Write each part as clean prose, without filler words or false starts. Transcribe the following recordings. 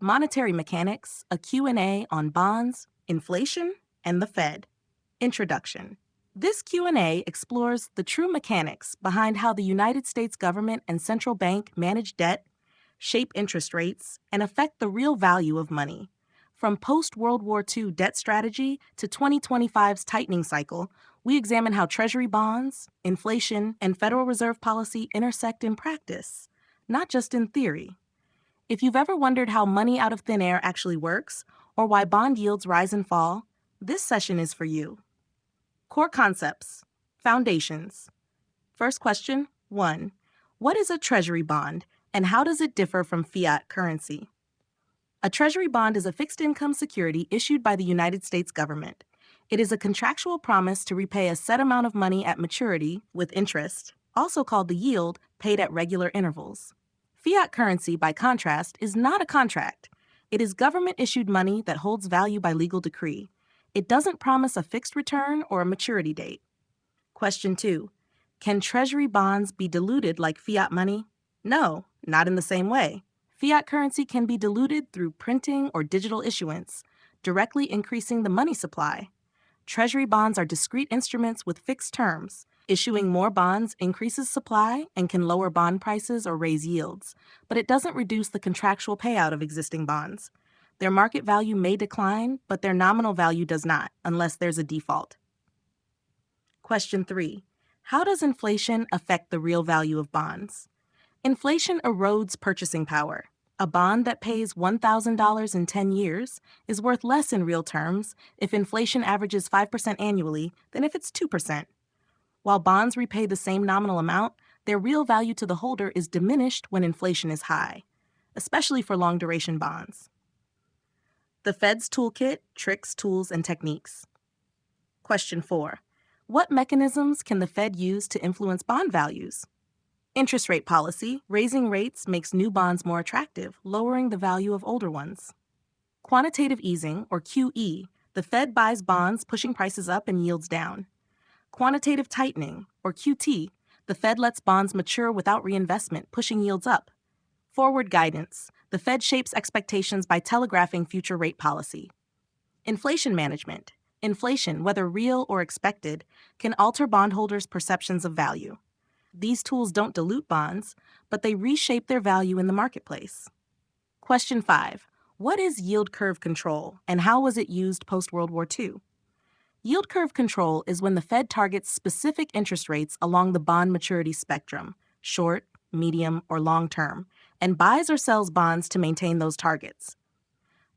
Monetary Mechanics, a Q&A on bonds, inflation, and the Fed. Introduction. This Q&A explores the true mechanics behind how the United States government and central bank manage debt, shape interest rates, and affect the real value of money. From post-World War II debt strategy to 2025's tightening cycle, we examine how Treasury bonds, inflation, and Federal Reserve policy intersect in practice, not just in theory. If you've ever wondered how money out of thin air actually works, or why bond yields rise and fall, this session is for you. Core concepts. Foundations. First question, 1. What is a Treasury bond, and how does it differ from fiat currency? A Treasury bond is a fixed-income security issued by the United States government. It is a contractual promise to repay a set amount of money at maturity, with interest, also called the yield, paid at regular intervals. Fiat currency, by contrast, is not a contract. It is government-issued money that holds value by legal decree. It doesn't promise a fixed return or a maturity date. Question 2. Can Treasury bonds be diluted like fiat money? No, not in the same way. Fiat currency can be diluted through printing or digital issuance, directly increasing the money supply. Treasury bonds are discrete instruments with fixed terms. Issuing more bonds increases supply and can lower bond prices or raise yields, but it doesn't reduce the contractual payout of existing bonds. Their market value may decline, but their nominal value does not, unless there's a default. Question 3. How does inflation affect the real value of bonds? Inflation erodes purchasing power. A bond that pays $1,000 in 10 years is worth less in real terms if inflation averages 5% annually than if it's 2%. While bonds repay the same nominal amount, their real value to the holder is diminished when inflation is high, especially for long-duration bonds. The Fed's Toolkit, Tricks, Tools, and Techniques. Question 4. What mechanisms can the Fed use to influence bond values? Interest rate policy. Raising rates makes new bonds more attractive, lowering the value of older ones. Quantitative easing, or QE. The Fed buys bonds, pushing prices up and yields down. Quantitative tightening, or QT. The Fed lets bonds mature without reinvestment, pushing yields up. Forward guidance. The Fed shapes expectations by telegraphing future rate policy. Inflation management. Inflation, whether real or expected, can alter bondholders' perceptions of value. These tools don't dilute bonds, but they reshape their value in the marketplace. Question 5. What is yield curve control, and how was it used post-World War II? Yield curve control is when the Fed targets specific interest rates along the bond maturity spectrum, short, medium, or long term, and buys or sells bonds to maintain those targets.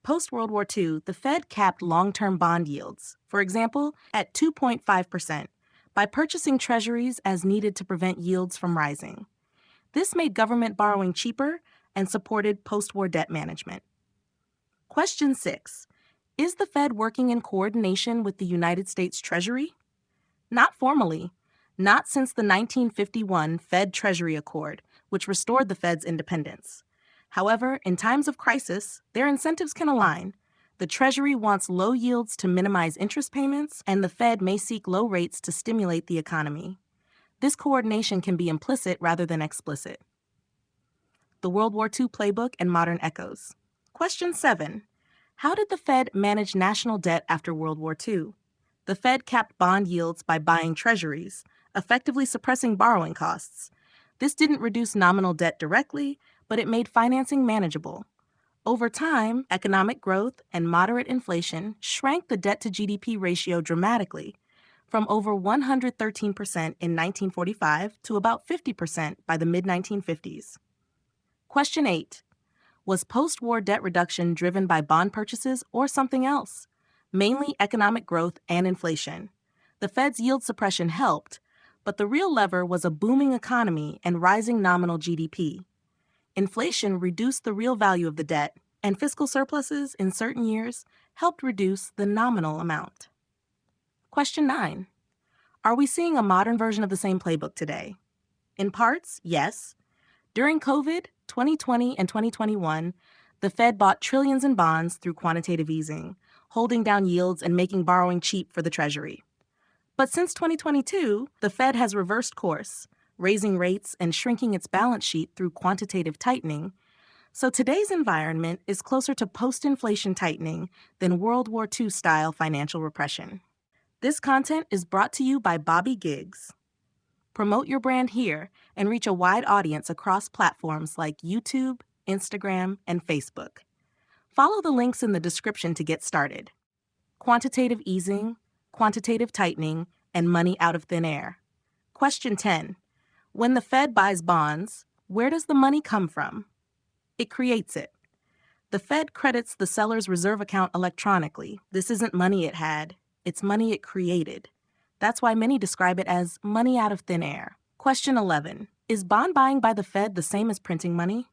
Post-World War II, the Fed capped long-term bond yields, for example, at 2.5%, by purchasing treasuries as needed to prevent yields from rising. This made government borrowing cheaper and supported post-war debt management. Question 6. Is the Fed working in coordination with the United States Treasury? Not formally. Not since the 1951 Fed Treasury Accord, which restored the Fed's independence. However, in times of crisis, their incentives can align. The Treasury wants low yields to minimize interest payments, and the Fed may seek low rates to stimulate the economy. This coordination can be implicit rather than explicit. The World War II Playbook and Modern Echoes. Question 7. How did the Fed manage national debt after World War II? The Fed capped bond yields by buying treasuries, effectively suppressing borrowing costs. This didn't reduce nominal debt directly, but it made financing manageable. Over time, economic growth and moderate inflation shrank the debt-to-GDP ratio dramatically, from over 113% in 1945 to about 50% by the mid-1950s. Question 8. Was post-war debt reduction driven by bond purchases or something else? Mainly economic growth and inflation. The Fed's yield suppression helped, but the real lever was a booming economy and rising nominal GDP. Inflation reduced the real value of the debt, and fiscal surpluses in certain years helped reduce the nominal amount. Question 9. Are we seeing a modern version of the same playbook today? In parts, yes. During COVID, 2020 and 2021, the Fed bought trillions in bonds through quantitative easing, holding down yields and making borrowing cheap for the Treasury. But since 2022, the Fed has reversed course, raising rates and shrinking its balance sheet through quantitative tightening, So today's environment is closer to post-inflation tightening than World War II-style financial repression. This content is brought to you by Bobby Giggs. Promote your brand here and reach a wide audience across platforms like YouTube, Instagram, and Facebook. Follow the links in the description to get started. Quantitative easing, quantitative tightening, and money out of thin air. Question 10. When the Fed buys bonds, where does the money come from? It creates it. The Fed credits the seller's reserve account electronically. This isn't money it had, it's money it created. That's why many describe it as money out of thin air. Question 11. Is bond buying by the Fed the same as printing money?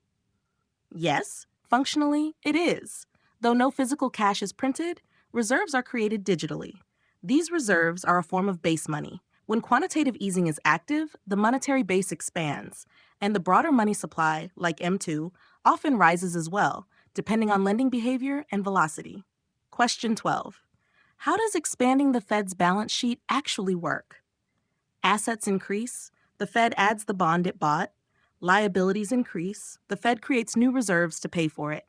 Yes, functionally, it is. Though no physical cash is printed, reserves are created digitally. These reserves are a form of base money. When quantitative easing is active, the monetary base expands, and the broader money supply, like M2, often rises as well, depending on lending behavior and velocity. Question 12. How does expanding the Fed's balance sheet actually work? Assets increase, the Fed adds the bond it bought. Liabilities increase, the Fed creates new reserves to pay for it.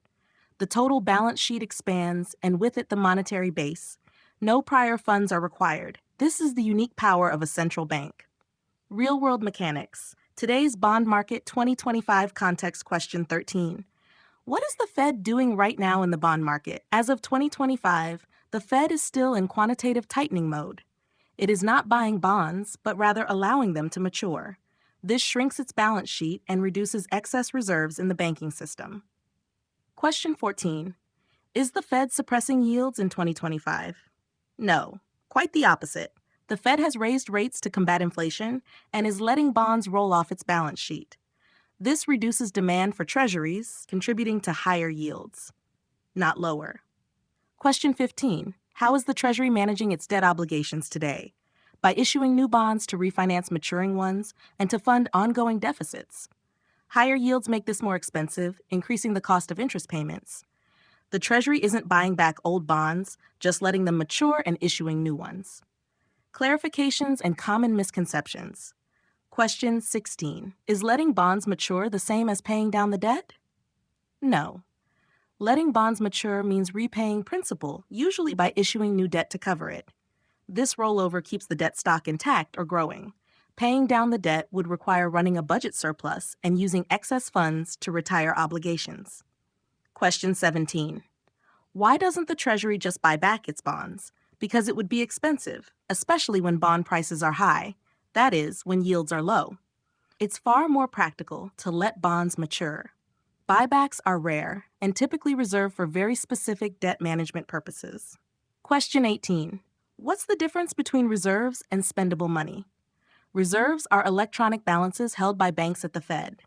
The total balance sheet expands, and with it the monetary base. No prior funds are required. This is the unique power of a central bank. Real-world mechanics. Today's bond market 2025 context question 13. What is the Fed doing right now in the bond market? As of 2025, the Fed is still in quantitative tightening mode. It is not buying bonds, but rather allowing them to mature. This shrinks its balance sheet and reduces excess reserves in the banking system. Question 14. Is the Fed suppressing yields in 2025? No, quite the opposite. The Fed has raised rates to combat inflation and is letting bonds roll off its balance sheet. This reduces demand for treasuries, contributing to higher yields, not lower. Question 15. How is the Treasury managing its debt obligations today? By issuing new bonds to refinance maturing ones and to fund ongoing deficits. Higher yields make this more expensive, increasing the cost of interest payments. The Treasury isn't buying back old bonds, just letting them mature and issuing new ones. Clarifications and common misconceptions. Question 16. Is letting bonds mature the same as paying down the debt? No. Letting bonds mature means repaying principal, usually by issuing new debt to cover it. This rollover keeps the debt stock intact or growing. Paying down the debt would require running a budget surplus and using excess funds to retire obligations. Question 17. Why doesn't the Treasury just buy back its bonds? Because it would be expensive, especially when bond prices are high. That is, when yields are low. It's far more practical to let bonds mature. Buybacks are rare and typically reserved for very specific debt management purposes. Question 18. What's the difference between reserves and spendable money? Reserves are electronic balances held by banks at the Fed.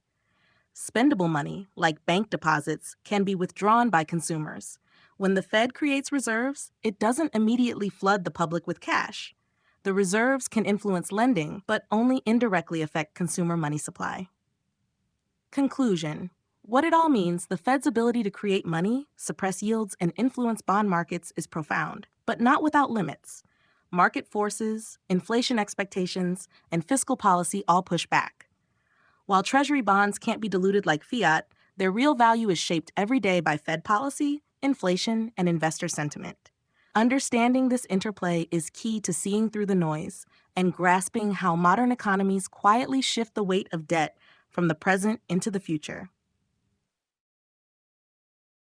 Spendable money, like bank deposits, can be withdrawn by consumers. When the Fed creates reserves, it doesn't immediately flood the public with cash. The reserves can influence lending, but only indirectly affect consumer money supply. Conclusion. What it all means, the Fed's ability to create money, suppress yields, and influence bond markets is profound, but not without limits. Market forces, inflation expectations, and fiscal policy all push back. While Treasury bonds can't be diluted like fiat, their real value is shaped every day by Fed policy, inflation, and investor sentiment. Understanding this interplay is key to seeing through the noise and grasping how modern economies quietly shift the weight of debt from the present into the future.